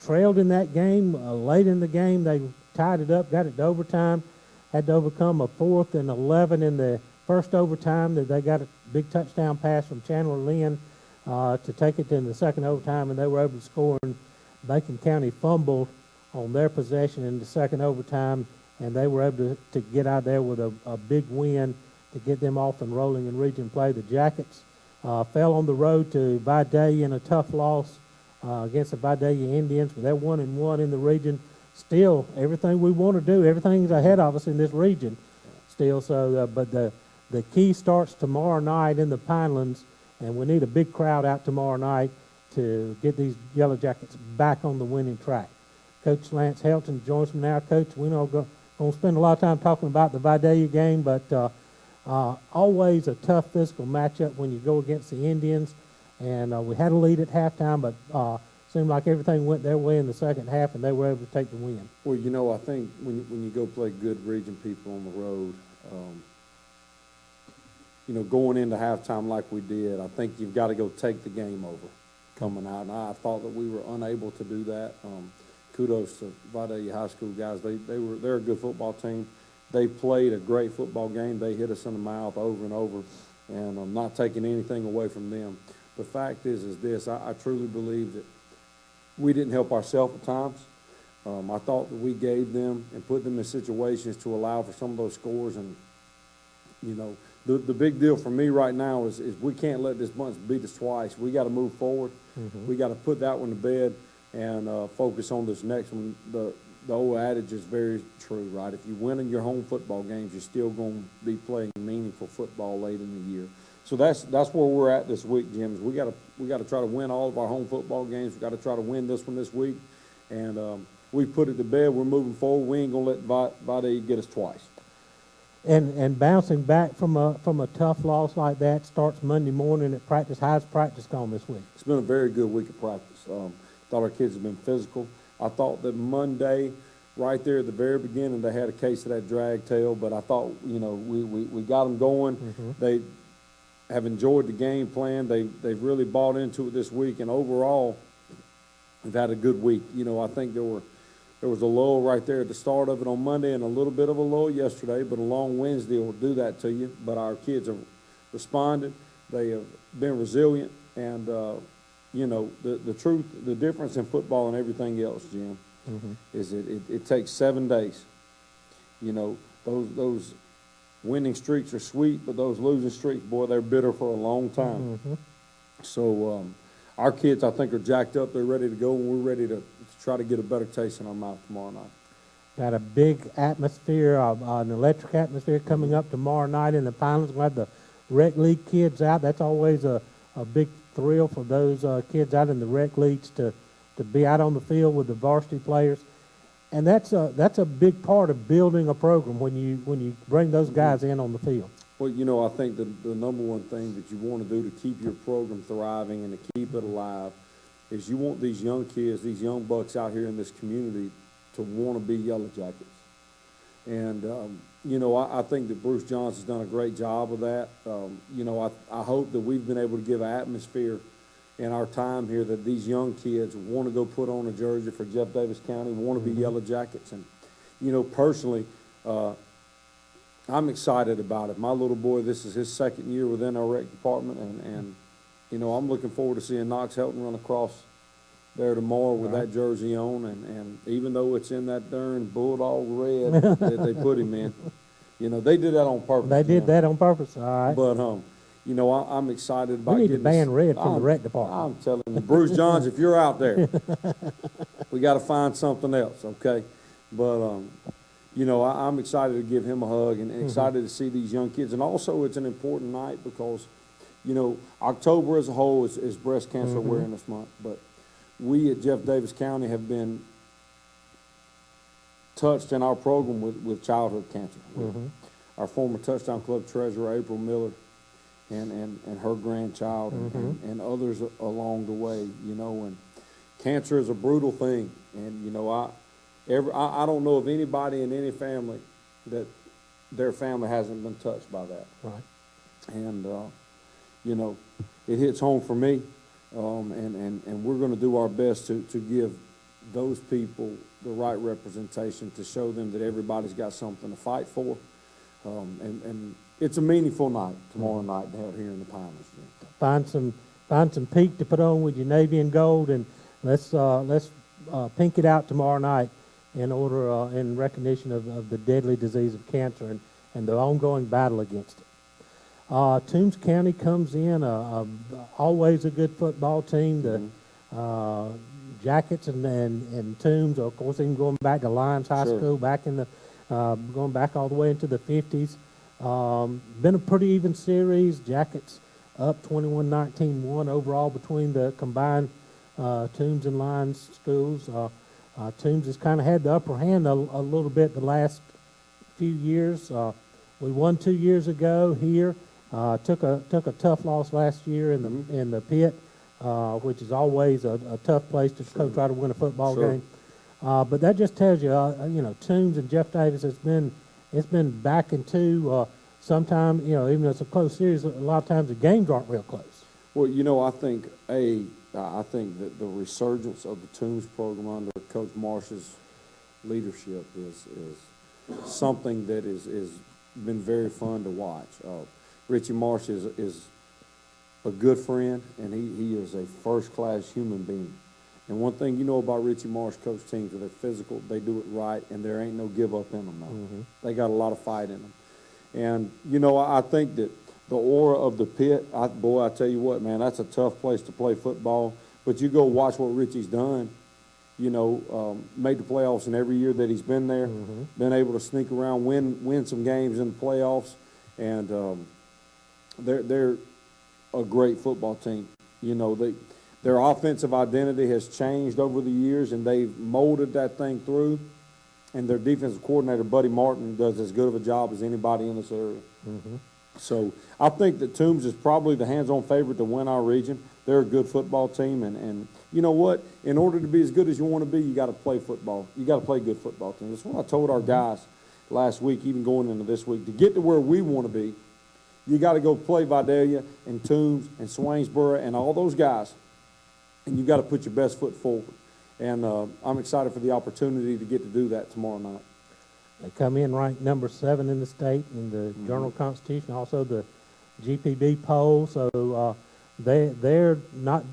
trailed in that game. Late in the game, they tied it up, got it to overtime, had to overcome a 4th and 11 in the first overtime. That they got a big touchdown pass from Chandler Lynn to take it in the second overtime, and they were able to score. And Bacon County fumbled on their possession in the second overtime, and they were able to get out there with a big win to get them off and rolling in region play. The Jackets fell on the road to Vidalia in a tough loss against the Vidalia Indians, but they're 1-1 in the region. Still, everything we want to do, everything's ahead of us in this region still. So, but the key starts tomorrow night in the Pinelands, and we need a big crowd out tomorrow night to get these Yellow Jackets back on the winning track. Coach Lance Helton joins me now. Coach, we're not going to spend a lot of time talking about the Vidalia game, but always a tough physical matchup when you go against the Indians. And we had a lead at halftime, but seemed like everything went their way in the second half, and they were able to take the win. Well, you know, I think when you go play good region people on the road, you know, going into halftime like we did, I think you've got to go take the game over coming out. And I thought that we were unable to do that. Kudos to Vidalia High School guys. They're a good football team. They played a great football game. They hit us in the mouth over and over, and I'm not taking anything away from them. The fact is this, I truly believe that we didn't help ourselves at times. I thought that we gave them and put them in situations to allow for some of those scores. And, you know, the big deal for me right now is we can't let this bunch beat us twice. We got to move forward. Mm-hmm. We got to put that one to bed and focus on this next one. The old adage is very true, right? If you win in your home football games, you're still going to be playing meaningful football late in the year. So that's where we're at this week, Jim. We got to try to win all of our home football games. We got to try to win this one this week, and we put it to bed. We're moving forward. We ain't gonna let Vidalia get us twice. And bouncing back from a tough loss like that starts Monday morning at practice. How's practice gone this week? It's been a very good week of practice. Thought our kids have been physical. I thought that Monday, right there at the very beginning, they had a case of that drag tail, but I thought, you know, we got them going. Mm-hmm. They have enjoyed the game plan. They've really bought into it this week, and overall, we've had a good week. You know, I think there was a lull right there at the start of it on Monday and a little bit of a lull yesterday, but a long Wednesday will do that to you. But our kids have responded. They have been resilient. And, you know, the truth, the difference in football and everything else, Jim, is it takes 7 days. You know, those winning streaks are sweet, but those losing streaks, boy, they're bitter for a long time. So our kids, I think, are jacked up. They're ready to go, and we're ready to try to get a better taste in our mouth tomorrow night. Got a big atmosphere, an electric atmosphere coming up tomorrow night in the finals. We'll have the rec league kids out. That's always a big thrill for those kids out in the rec leagues to be out on the field with the varsity players. And that's a big part of building a program when you bring those guys in on the field. Well, you know, I think the number one thing that you want to do to keep your program thriving and to keep it alive is you want these young kids, these young bucks out here in this community to want to be Yellow Jackets. And, you know, I think that Bruce Johns has done a great job of that. You know, I hope that we've been able to give an atmosphere in our time here that these young kids want to go put on a jersey for Jeff Davis County, want to be Yellow Jackets. And, you know, personally, I'm excited about it. My little boy, this is his second year within our rec department, and you know, I'm looking forward to seeing Knox Helton run across there tomorrow with that jersey on, and even though it's in that darn Bulldog red that they put him in, you know, they did that on purpose. They did that on purpose, all right. But, you know, I'm excited about we need getting to ban red from the rec department. I'm telling you, Bruce Johns, if you're out there, we got to find something else, okay? But, you know, I'm excited to give him a hug and excited to see these young kids. And also it's an important night because, you know, October as a whole is Breast Cancer Awareness Month. But we at Jeff Davis County have been touched in our program with childhood cancer. Our former Touchdown Club treasurer, April Miller, and her grandchild and others along the way, you know. And cancer is a brutal thing. And, you know, I don't know of anybody in any family that their family hasn't been touched by that. Right. And, you know, it hits home for me, and we're going to do our best to give those people the right representation to show them that everybody's got something to fight for. And it's a meaningful night tomorrow night out here in the Piners. Find some peak to put on with your navy and gold, and let's pink it out tomorrow night in order in recognition of the deadly disease of cancer and the ongoing battle against it. Toombs County comes in always a good football team. The Jackets and Toombs, of course, even going back to Lyons High School, back in the going back all the way into the 50s. Been a pretty even series. Jackets up 21-19-1 overall between the combined Toombs and Lyons schools. Toombs has kind of had the upper hand a little bit the last few years. We won 2 years ago here. Took a tough loss last year in the pit, which is always a tough place to try to win a football game. But that just tells you, you know, Toombs and Jeff Davis it's been back into sometime, you know, even though it's a close series, a lot of times the games aren't real close. Well, you know, I think that the resurgence of the Toombs program under Coach Marsh's leadership is something that is been very fun to watch. Richie Marsh is a good friend, and he is a first-class human being. And one thing you know about Richie Marsh coach teams, they're physical, they do it right, and there ain't no give up in them now. They got a lot of fight in them. And, you know, I think that the aura of the pit, I tell you what, man, that's a tough place to play football. But you go watch what Richie's done, you know, made the playoffs in every year that he's been there, been able to sneak around, win some games in the playoffs, and they're a great football team. You know, their offensive identity has changed over the years, and they've molded that thing through. And their defensive coordinator, Buddy Martin, does as good of a job as anybody in this area. So I think that Toombs is probably the hands-on favorite to win our region. They're a good football team, and you know what? In order to be as good as you want to be, you got to play football. You got to play good football team. That's what I told our guys last week, even going into this week. To get to where we want to be, you got to go play Vidalia and Toombs and Swainsboro and all those guys, and you got to put your best foot forward. And I'm excited for the opportunity to get to do that tomorrow night. They come in ranked number 7 in the state in the Journal-Constitution, also the GPB poll. So they're not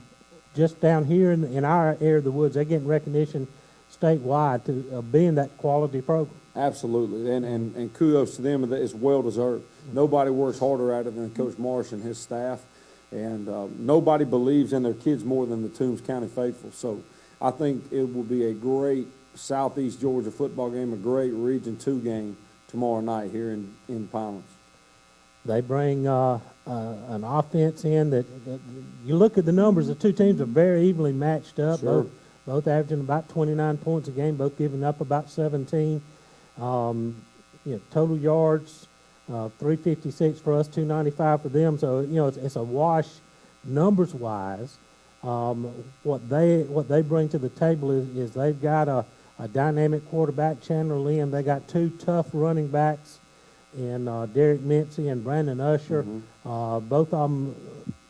just down here in our area of the woods. They're getting recognition statewide to being that quality program. Absolutely, and kudos to them. It's well deserved. Nobody works harder at it than Coach Marsh and his staff, and nobody believes in their kids more than the Toombs County faithful. So I think it will be a great Southeast Georgia football game, a great Region 2 game tomorrow night here in Pinelands. They bring an offense in that you look at the numbers. The two teams are very evenly matched up. Sure. Both averaging about 29 points a game. Both giving up about 17. Total yards, 356 for us, 295 for them. So it's a wash numbers wise. What they bring to the table is they've got a dynamic quarterback, Chandler Lynn. They got two tough running backs in Derek Mincy and Brandon Usher. Both of them,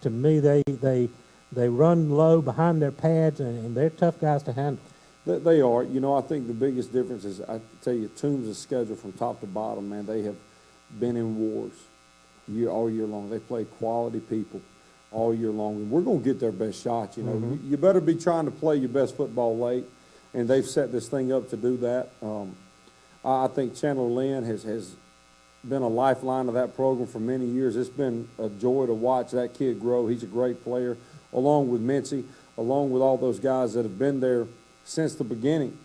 to me, they run low behind their pads, and they're tough guys to handle. They are. I think the biggest difference is, I tell you, Toombs' schedule from top to bottom, man, they have been in wars all year long. They play quality people all year long. And we're going to get their best shot. You better be trying to play your best football late, and they've set this thing up to do that. I think Chandler Lynn has been a lifeline of that program for many years. It's been a joy to watch that kid grow. He's a great player, along with Mincy, along with all those guys that have been there since the beginning.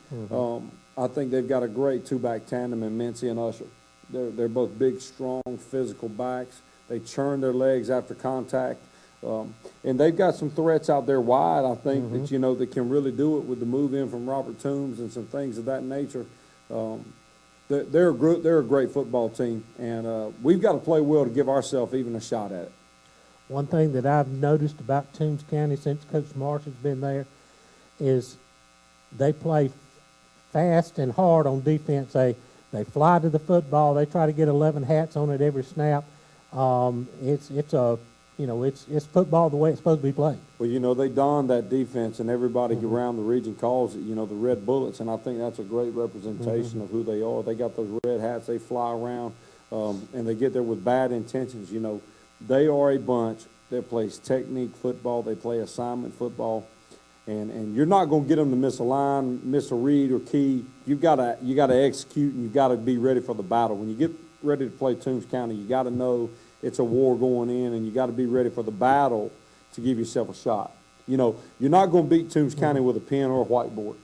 I think they've got a great two-back tandem in Mincy and Usher. They're both big, strong, physical backs. They churn their legs after contact. And they've got some threats out there wide, I think, that can really do it with the move in from Robert Toombs and some things of that nature. They're a great football team, and we've got to play well to give ourselves even a shot at it. One thing that I've noticed about Toombs County since Coach Marsh has been there is they play fast and hard on defense. They fly to the football. They try to get 11 hats on it every snap. It's football the way it's supposed to be played. Well, they don that defense, and everybody around the region calls it, the Red Bullets, and I think that's a great representation of who they are. They got those red hats. They fly around, and they get there with bad intentions. They are a bunch that plays technique football. They play assignment football, and you're not going to get them to miss a line, miss a read or key. You got to execute, and you've got to be ready for the battle. When you get ready to play Toombs County, you got to know it's a war going in, and you got to be ready for the battle to give yourself a shot. You're not going to beat Toombs County with a pen or a whiteboard.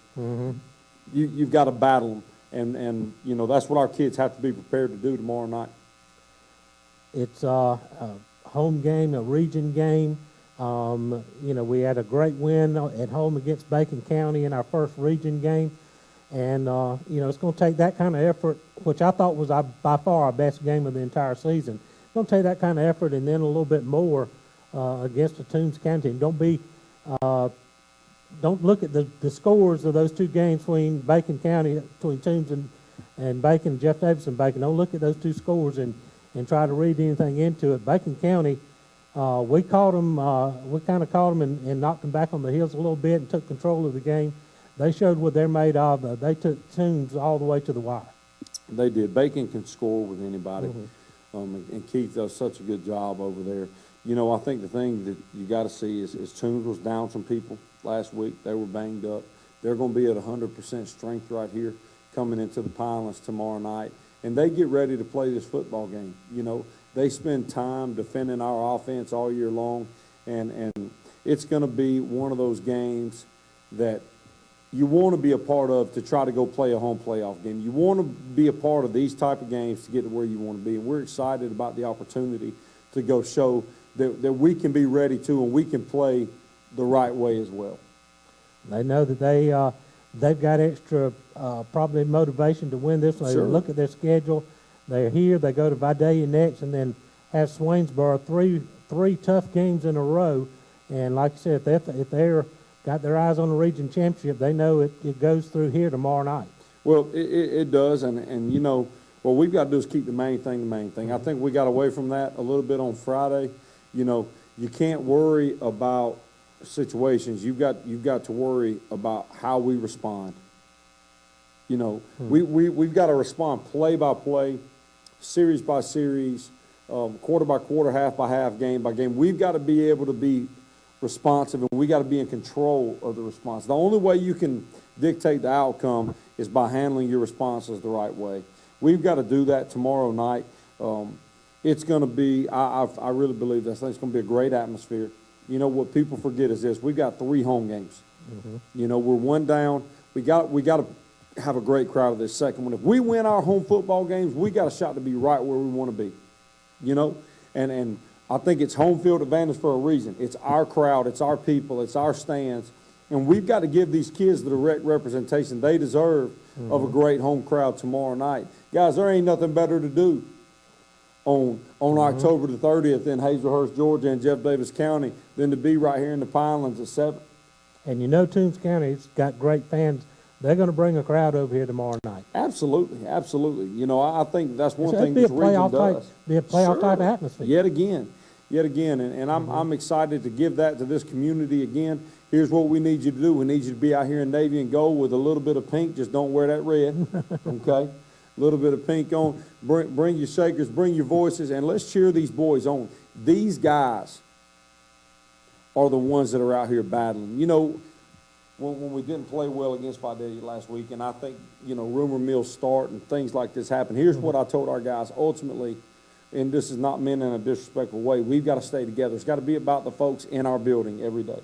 You've got to battle them, and that's what our kids have to be prepared to do tomorrow night. It's a home game, a region game. We had a great win at home against Bacon County in our first region game. And, it's going to take that kind of effort, which I thought was by far our best game of the entire season. It's going to take that kind of effort and then a little bit more against the Toombs County team. Don't look at the scores of those two games between Bacon County, between Toombs and Bacon, Jeff Davis and Bacon. Don't look at those two scores and try to read anything into it. Bacon County, we caught them. We kind of caught them and knocked them back on the heels a little bit and took control of the game. They showed what they're made of. They took Toombs all the way to the wire. They did. Bacon can score with anybody, and Keith does such a good job over there. I think the thing that you got to see is Toombs was down some people last week. They were banged up. They're going to be at 100% strength right here coming into the Pinelands tomorrow night. And they get ready to play this football game. They spend time defending our offense all year long, and it's going to be one of those games that you want to be a part of to try to go play a home playoff game. You want to be a part of these type of games to get to where you want to be. And we're excited about the opportunity to go show that we can be ready to, and we can play the right way as well. They know that they've got extra probably motivation to win this one. They look at their schedule. They're here. They go to Vidalia next, and then have Swainsboro three tough games in a row. And like I said, if they're got their eyes on the region championship, they know it goes through here tomorrow night. Well, it does, and what we've got to do is keep the main thing the main thing. I think we got away from that a little bit on Friday. You can't worry about situations. You've got to worry about how we respond. We've got to respond play by play, series by series, quarter by quarter, half by half, game by game. We've got to be able to be responsive, and we got to be in control of the response. The only way you can dictate the outcome is by handling your responses the right way. We've got to do that tomorrow night. It's going to be, I really believe this. I think it's going to be a great atmosphere. You know, what people forget is this. We've got 3 home games. Mm-hmm. You know, we're 1 down. We got to have a great crowd of this second one. If we win our home football games, we got a shot to be right where we want to be. You know, and I think it's home field advantage for a reason. It's our crowd, it's our people, it's our stands, and we've got to give these kids the direct representation they deserve of a great home crowd tomorrow night. Guys, there ain't nothing better to do on October the 30th in Hazelhurst, Georgia, and Jeff Davis County than to be right here in the Pinelands at 7. And you know Toombs County's got great fans. They're going to bring a crowd over here tomorrow night. Absolutely, absolutely. You know, I think that's one thing this region does. Be a playoff type of atmosphere. Yet again. And I'm excited to give that to this community again. Here's what we need you to do. We need you to be out here in navy and gold with a little bit of pink. Just don't wear that red, okay? A little bit of pink on. Bring your shakers, bring your voices, and let's cheer these boys on. These guys are the ones that are out here battling. You know, when we didn't play well against Vidalia last week, and I think, you know, rumor mills start and things like this happen. Here's what I told our guys. Ultimately, and this is not meant in a disrespectful way, we've got to stay together. It's got to be about the folks in our building every day,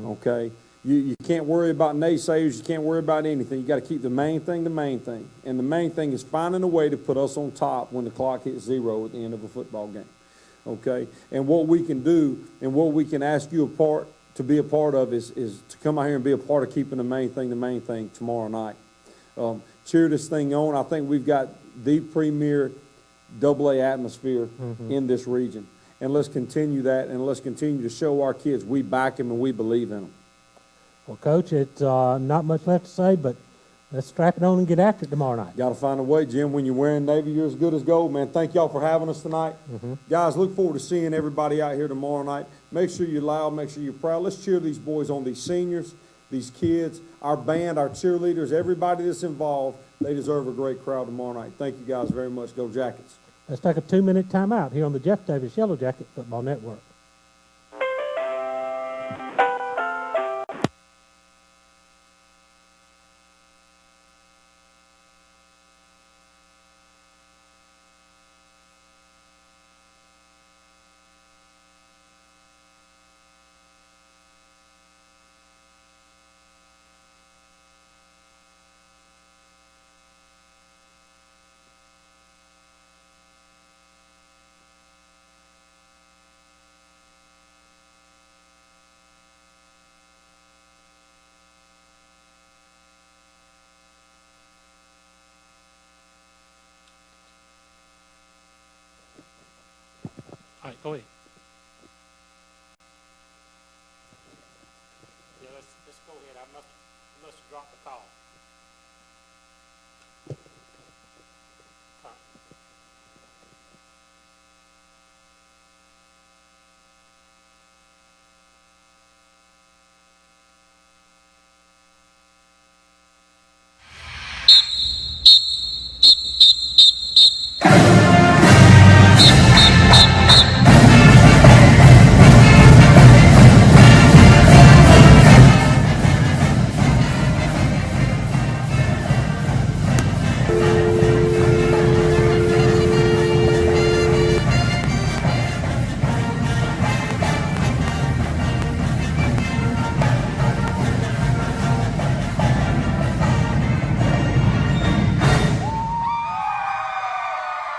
okay? You can't worry about naysayers. You can't worry about anything. You got to keep the main thing the main thing. And the main thing is finding a way to put us on top when the clock hits 0 at the end of a football game, okay? And what we can do and what we can ask you to be a part of is to come out here and be a part of keeping the main thing tomorrow night. Cheer this thing on. I think we've got the premier AA atmosphere in this region. And let's continue that, and let's continue to show our kids we back them and we believe in them. Well, Coach, it's not much left to say, but let's strap it on and get after it tomorrow night. Got to find a way, Jim. When you're wearing Navy, you're as good as gold, man. Thank y'all for having us tonight. Guys, look forward to seeing everybody out here tomorrow night. Make sure you're loud. Make sure you're proud. Let's cheer these boys on, these seniors, these kids, our band, our cheerleaders, everybody that's involved. They deserve a great crowd tomorrow night. Thank you guys very much. Go Jackets. Let's take a 2-minute timeout here on the Jeff Davis Yellow Jacket Football Network. All right, go ahead. Yeah, let's go ahead. I must have dropped the call.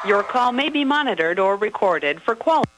Your call may be monitored or recorded for quality.